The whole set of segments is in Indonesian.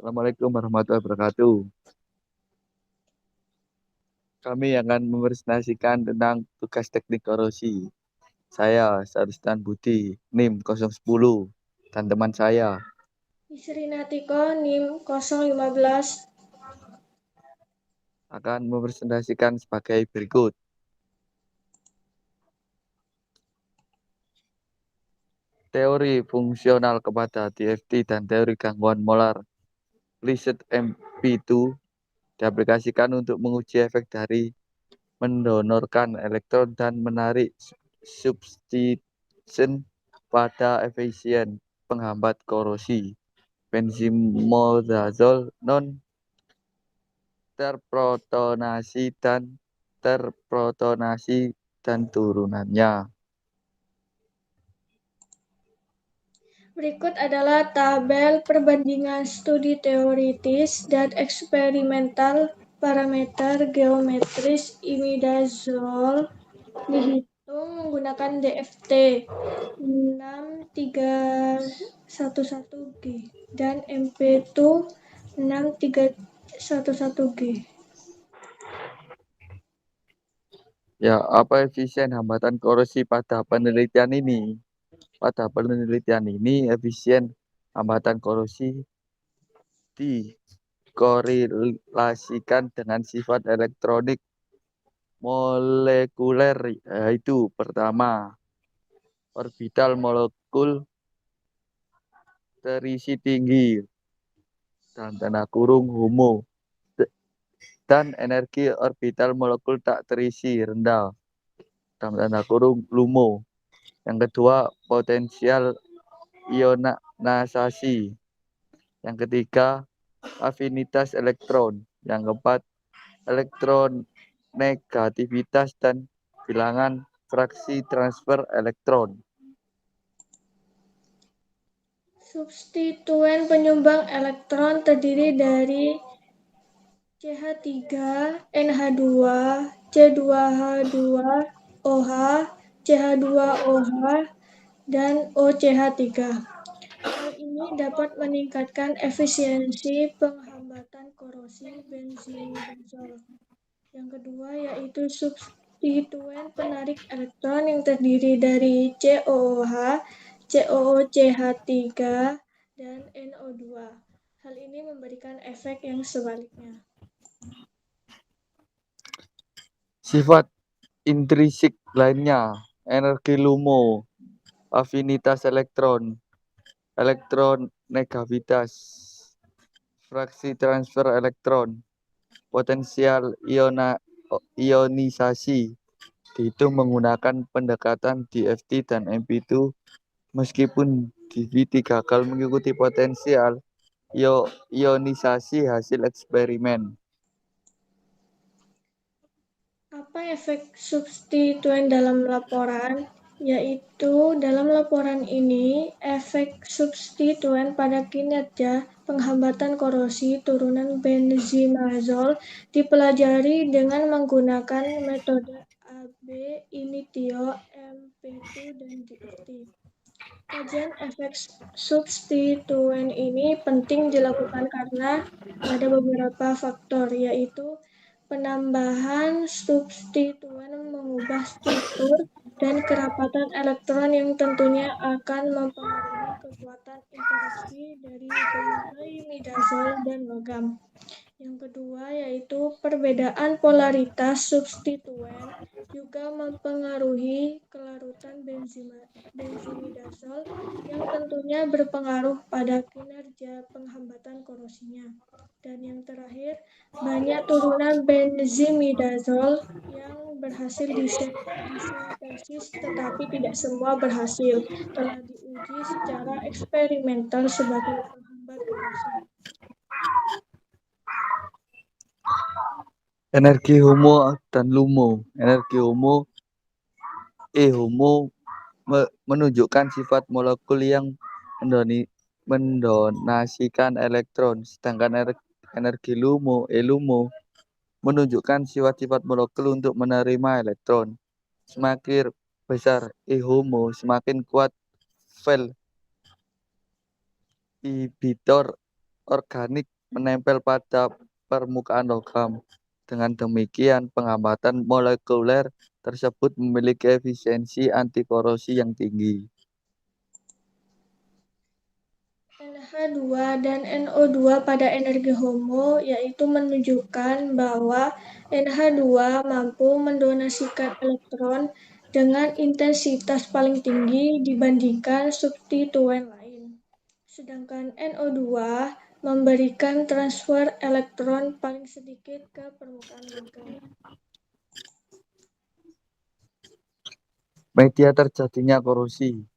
Assalamualaikum warahmatullahi wabarakatuh. Kami akan mempresentasikan tentang tugas teknik korosi. Saya, Saristan Budi, NIM 010, dan teman saya Isri Natiko, NIM 015. akan mempresentasikan sebagai berikut. Teori fungsional kepada DFT dan teori gangguan molar Listed MP2 diaplikasikan untuk menguji efek dari mendonorkan elektron dan menarik substitution pada efisien penghambat korosi benzimidazol non terprotonasi dan turunannya. Berikut adalah tabel perbandingan studi teoritis dan eksperimental parameter geometris imidazol dihitung menggunakan DFT 6311G dan MP2 6311G. Ya, apa efisien hambatan korosi pada penelitian ini? Pada penelitian ini, efisien hambatan korosi dikorelasikan dengan sifat elektronik molekuler, yaitu pertama, orbital molekul terisi tinggi dan tanda kurung HOMO dan energi orbital molekul tak terisi rendah dalam tanda kurung LUMO. Yang kedua, potensial ionisasi. Yang ketiga, afinitas elektron. Yang keempat, elektronegativitas dan bilangan fraksi transfer elektron. Substituen penyumbang elektron terdiri dari CH3, NH2, C2H2OH, CH2OH, dan OCH3. Hal ini dapat meningkatkan efisiensi penghambatan korosi benzimidazol. Yang kedua yaitu substituen penarik elektron yang terdiri dari COOH, COOCH3, dan NO2. Hal ini memberikan efek yang sebaliknya. Sifat intrinsik lainnya, energi LUMO, afinitas elektron, elektronegativitas, fraksi transfer elektron, potensial ionisasi dihitung menggunakan pendekatan DFT dan MP2 meskipun DFT gagal mengikuti potensial ionisasi hasil eksperimen. Apa efek substituen dalam laporan? Yaitu dalam laporan ini, efek substituen pada kinerja penghambatan korosi turunan benzimazol dipelajari dengan menggunakan metode AB initio, MP2, dan DFT. Kajian efek substituen ini penting dilakukan karena ada beberapa faktor, yaitu penambahan substituen mengubah struktur dan kerapatan elektron yang tentunya akan mempengaruhi kekuatan interaksi dari benzimidazol dan logam. Yang kedua yaitu perbedaan polaritas substituen juga mempengaruhi kelarutan benzimidazol yang tentunya berpengaruh pada kinerja penghambatan korosinya. Dan yang terakhir, banyak turunan benzimidazol yang berhasil disintesis tetapi tidak semua berhasil telah diuji secara eksperimental sebagai penghambat korosi. Energi HOMO dan LUMO. Energi HOMO menunjukkan sifat molekul yang mendonasikan elektron, sedangkan energi LUMO menunjukkan sifat-sifat molekul untuk menerima elektron. Semakin besar HOMO, semakin kuat file inhibitor organik menempel pada permukaan logam. Dengan demikian, penghambatan molekuler tersebut memiliki efisiensi anti korosi yang tinggi. NH2 dan NO2 pada energi HOMO yaitu menunjukkan bahwa NH2 mampu mendonasikan elektron dengan intensitas paling tinggi dibandingkan substituen lain. Sedangkan NO2 memberikan transfer elektron paling sedikit ke permukaan logam. Media terjadinya korosi.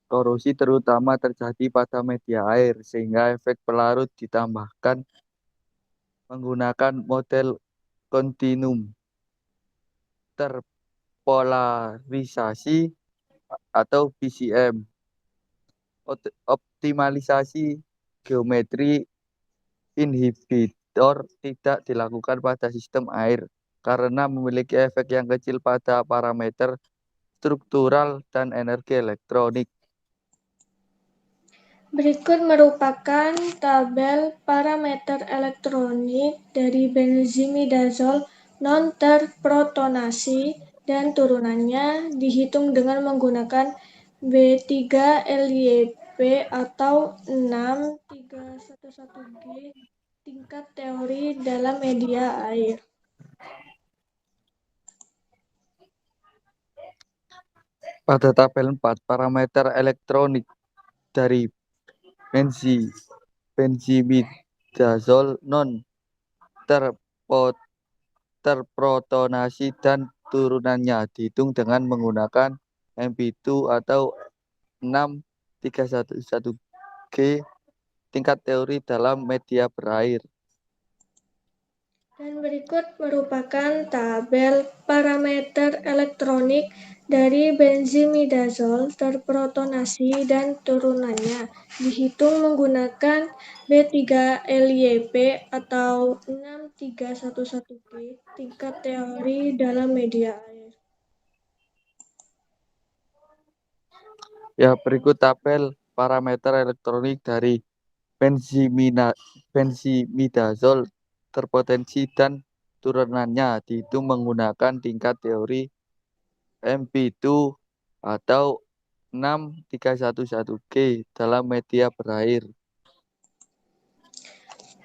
Korosi terutama terjadi pada media air, sehingga efek pelarut ditambahkan menggunakan model kontinum terpolarisasi atau PCM. Optimalisasi geometri inhibitor tidak dilakukan pada sistem air karena memiliki efek yang kecil pada parameter struktural dan energi elektronik. Berikut merupakan tabel parameter elektronik dari benzimidazol non-terprotonasi dan turunannya dihitung dengan menggunakan B3LYP atau 6311G tingkat teori dalam media air. Pada tabel 4, parameter elektronik dari benzimidazol non-terprotonasi dan turunannya dihitung dengan menggunakan MP2 atau 6311G tingkat teori dalam media berair. Dan berikut merupakan tabel parameter elektronik dari benzimidazol terprotonasi dan turunannya dihitung menggunakan B3LYP atau 6311G tingkat teori dalam media air. Ya, berikut tabel parameter elektronik dari benzimidazol terpotensi dan turunannya dihitung menggunakan tingkat teori MP2 atau 6311G dalam media berair.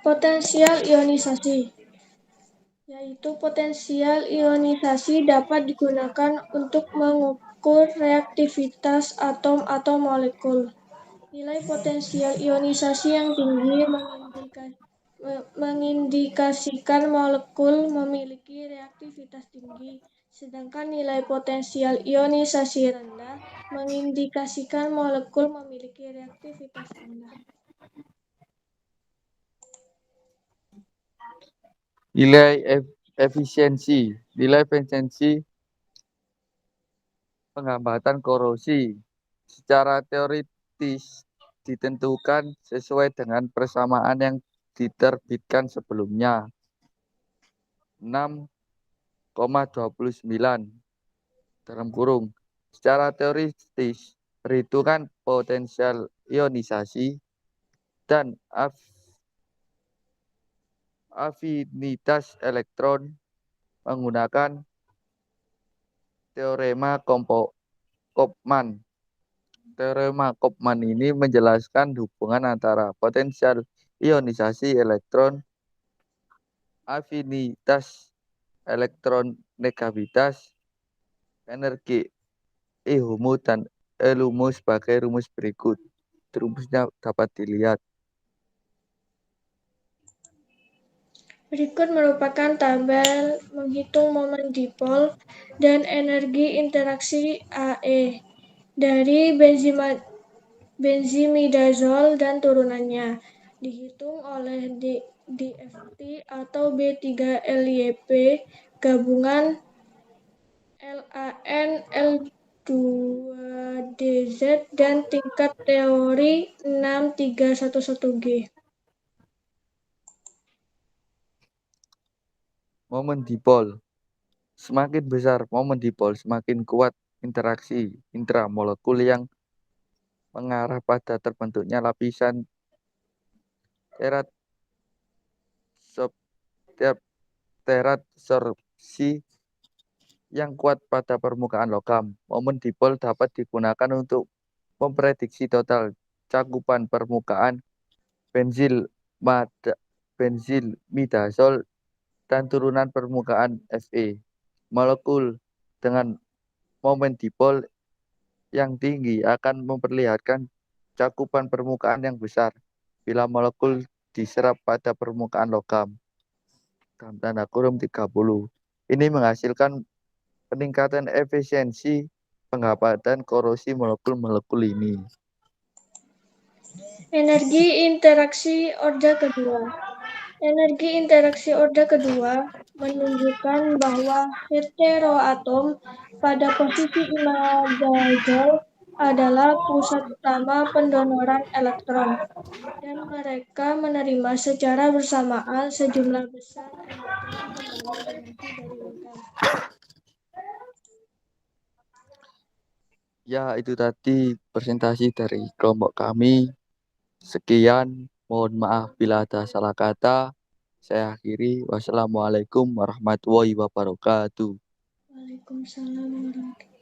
Potensial ionisasi, yaitu potensial ionisasi dapat digunakan untuk mengukur reaktivitas atom atau molekul. Nilai potensial ionisasi yang tinggi mengindikasikan molekul memiliki reaktivitas tinggi, sedangkan nilai potensial ionisasi rendah mengindikasikan molekul memiliki reaktivitas rendah. Nilai efisiensi. Nilai efisiensi penghambatan korosi secara teoritis ditentukan sesuai dengan persamaan yang diterbitkan sebelumnya. 6,29 dalam kurung. Secara teoritis, perhitungan potensial ionisasi dan afinitas elektron menggunakan teorema Kopman. Teorema Kopman ini menjelaskan hubungan antara potensial ionisasi elektron, afinitas elektron negativitas, energi E-HOMO dan E-LUMO sebagai rumus berikut. Rumusnya dapat dilihat. Berikut merupakan tabel menghitung momen dipol dan energi interaksi AE dari benzimidazol dan turunannya, dihitung oleh DFT atau B3LYP gabungan LAN L2DZ dan tingkat teori 6311G. Momen dipol. Semakin besar momen dipol, semakin kuat interaksi intramolekul yang mengarah pada terbentuknya lapisan Terat setiap terat sorpsi yang kuat pada permukaan logam. Momen dipol dapat digunakan untuk memprediksi total cakupan permukaan benzil midazol dan turunan permukaan Fe. Molekul dengan momen dipol yang tinggi akan memperlihatkan cakupan permukaan yang besar bila molekul diserap pada permukaan logam. Dalam tanda kurung 30. Ini menghasilkan peningkatan efisiensi penghapatan korosi molekul-molekul ini. Energi interaksi orde kedua. Energi interaksi orde kedua menunjukkan bahwa heteroatom pada posisi imidazol adalah pusat utama pendonoran elektron, dan mereka menerima secara bersamaan sejumlah besar elektron pembawa energi dari logam. Ya, itu tadi presentasi dari kelompok kami. Sekian, mohon maaf bila ada salah kata. Saya akhiri. Wassalamualaikum warahmatullahi wabarakatuh. Waalaikumsalam warahmatullahi wabarakatuh.